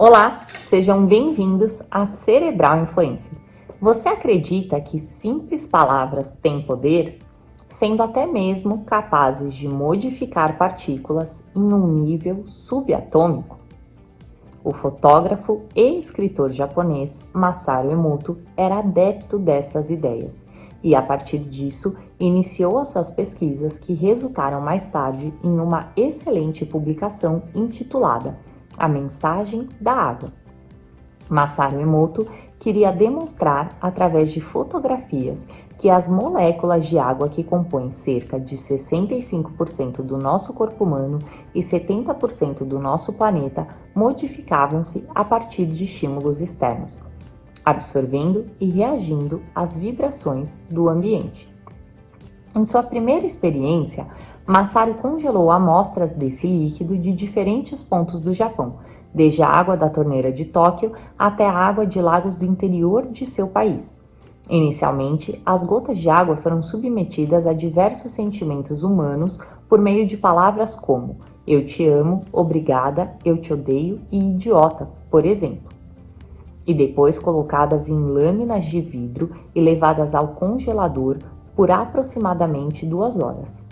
Olá, sejam bem-vindos à Cerebral Influencer. Você acredita que simples palavras têm poder, sendo até mesmo capazes de modificar partículas em um nível subatômico? O fotógrafo e escritor japonês Masaru Emoto era adepto destas ideias e, a partir disso, iniciou as suas pesquisas que resultaram mais tarde em uma excelente publicação intitulada A Mensagem da Água. Masaru Emoto queria demonstrar, através de fotografias, que as moléculas de água que compõem cerca de 65% do nosso corpo humano e 70% do nosso planeta modificavam-se a partir de estímulos externos, absorvendo e reagindo às vibrações do ambiente. Em sua primeira experiência, Masaru congelou amostras desse líquido de diferentes pontos do Japão, desde a água da torneira de Tóquio até a água de lagos do interior de seu país. Inicialmente, as gotas de água foram submetidas a diversos sentimentos humanos por meio de palavras como eu te amo, obrigada, eu te odeio e idiota, por exemplo. E depois colocadas em lâminas de vidro e levadas ao congelador por aproximadamente 2 horas.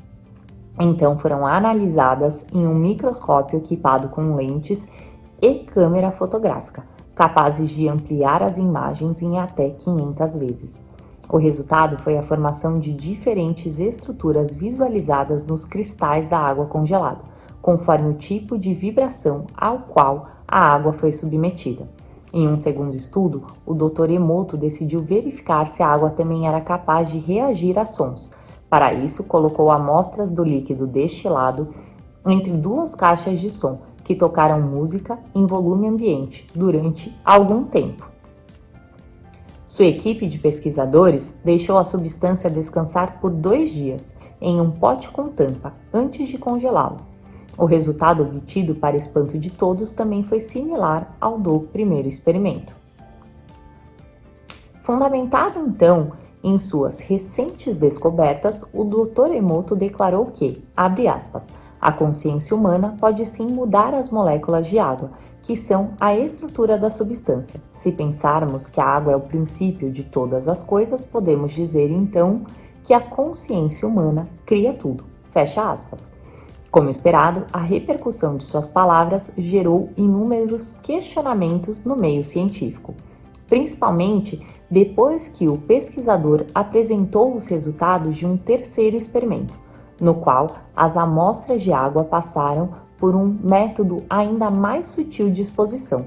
Então foram analisadas em um microscópio equipado com lentes e câmera fotográfica, capazes de ampliar as imagens em até 500 vezes. O resultado foi a formação de diferentes estruturas visualizadas nos cristais da água congelada, conforme o tipo de vibração ao qual a água foi submetida. Em um segundo estudo, o Dr. Emoto decidiu verificar se a água também era capaz de reagir a sons. Para isso, colocou amostras do líquido destilado entre 2 caixas de som, que tocaram música em volume ambiente durante algum tempo. Sua equipe de pesquisadores deixou a substância descansar por 2 dias em um pote com tampa antes de congelá-lo. O resultado obtido, para espanto de todos, também foi similar ao do primeiro experimento. Fundamentado então em suas recentes descobertas, o Dr. Emoto declarou que, abre aspas, a consciência humana pode sim mudar as moléculas de água, que são a estrutura da substância. Se pensarmos que a água é o princípio de todas as coisas, podemos dizer então que a consciência humana cria tudo. Fecha aspas. Como esperado, a repercussão de suas palavras gerou inúmeros questionamentos no meio científico, principalmente depois que o pesquisador apresentou os resultados de um terceiro experimento, no qual as amostras de água passaram por um método ainda mais sutil de exposição,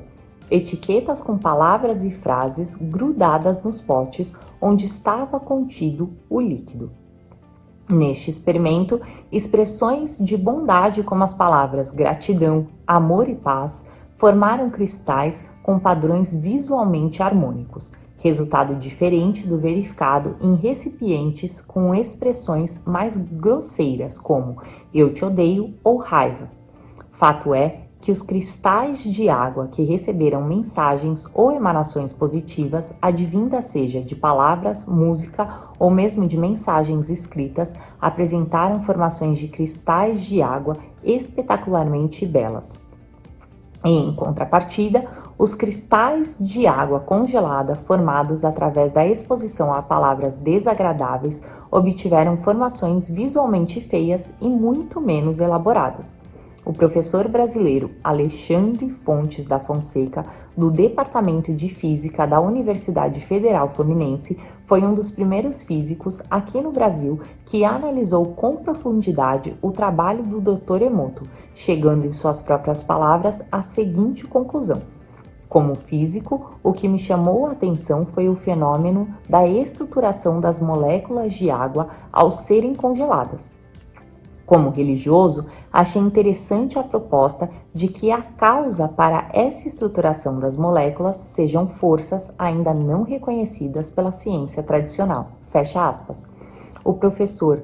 etiquetas com palavras e frases grudadas nos potes onde estava contido o líquido. Neste experimento, expressões de bondade como as palavras gratidão, amor e paz formaram cristais com padrões visualmente harmônicos, resultado diferente do verificado em recipientes com expressões mais grosseiras como eu te odeio ou raiva. Fato é que os cristais de água que receberam mensagens ou emanações positivas, advindas seja de palavras, música ou mesmo de mensagens escritas, apresentaram formações de cristais de água espetacularmente belas. E, em contrapartida, os cristais de água congelada formados através da exposição a palavras desagradáveis obtiveram formações visualmente feias e muito menos elaboradas. O professor brasileiro Alexandre Fontes da Fonseca, do Departamento de Física da Universidade Federal Fluminense, foi um dos primeiros físicos aqui no Brasil que analisou com profundidade o trabalho do Dr. Emoto, chegando em suas próprias palavras à seguinte conclusão: como físico, o que me chamou a atenção foi o fenômeno da estruturação das moléculas de água ao serem congeladas. Como religioso, achei interessante a proposta de que a causa para essa estruturação das moléculas sejam forças ainda não reconhecidas pela ciência tradicional. Fecha aspas. O professor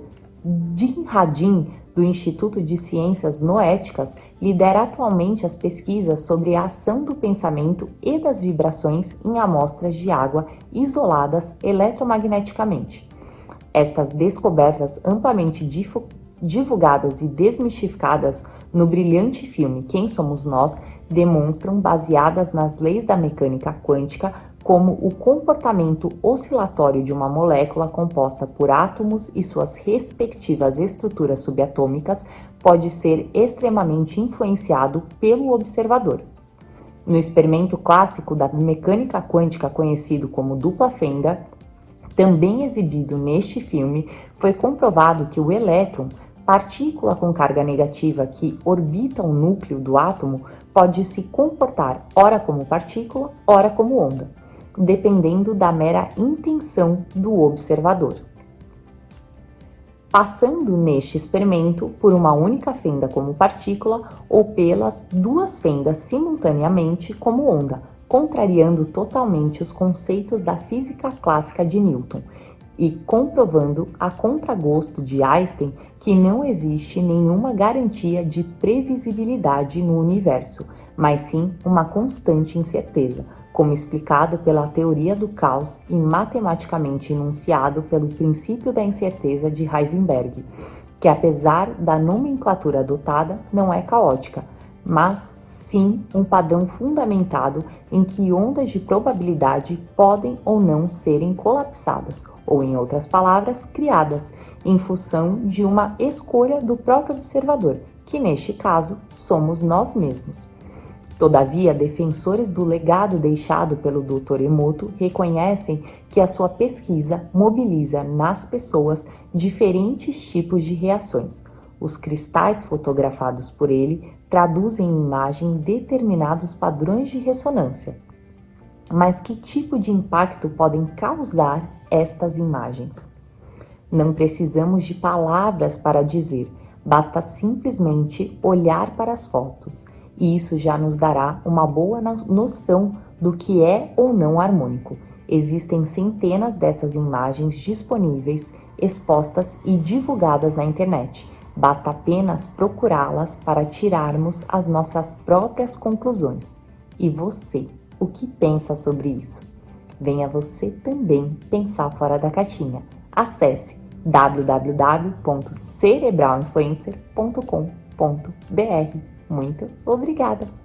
Jim Hadin, do Instituto de Ciências Noéticas, lidera atualmente as pesquisas sobre a ação do pensamento e das vibrações em amostras de água isoladas eletromagneticamente. Estas descobertas amplamente divulgadas e desmistificadas no brilhante filme Quem Somos Nós, demonstram, baseadas nas leis da mecânica quântica, como o comportamento oscilatório de uma molécula composta por átomos e suas respectivas estruturas subatômicas pode ser extremamente influenciado pelo observador. No experimento clássico da mecânica quântica conhecido como dupla fenda, também exibido neste filme, foi comprovado que o elétron, partícula com carga negativa que orbita o núcleo do átomo, pode se comportar ora como partícula, ora como onda, dependendo da mera intenção do observador. Passando neste experimento por uma única fenda como partícula ou pelas duas fendas simultaneamente como onda, contrariando totalmente os conceitos da física clássica de Newton e comprovando, a contragosto de Einstein, que não existe nenhuma garantia de previsibilidade no universo, mas sim uma constante incerteza, como explicado pela teoria do caos e matematicamente enunciado pelo princípio da incerteza de Heisenberg, que apesar da nomenclatura adotada, não é caótica, mas sim um padrão fundamentado em que ondas de probabilidade podem ou não serem colapsadas, ou em outras palavras, criadas, em função de uma escolha do próprio observador, que neste caso somos nós mesmos. Todavia, defensores do legado deixado pelo Dr. Emoto reconhecem que a sua pesquisa mobiliza nas pessoas diferentes tipos de reações. Os cristais fotografados por ele traduzem em imagem determinados padrões de ressonância. Mas que tipo de impacto podem causar estas imagens? Não precisamos de palavras para dizer, basta simplesmente olhar para as fotos. E isso já nos dará uma boa noção do que é ou não harmônico. Existem centenas dessas imagens disponíveis, expostas e divulgadas na internet. Basta apenas procurá-las para tirarmos as nossas próprias conclusões. E você, o que pensa sobre isso? Venha você também pensar fora da caixinha. Acesse www.cerebralinfluencer.com.br. Muito obrigada!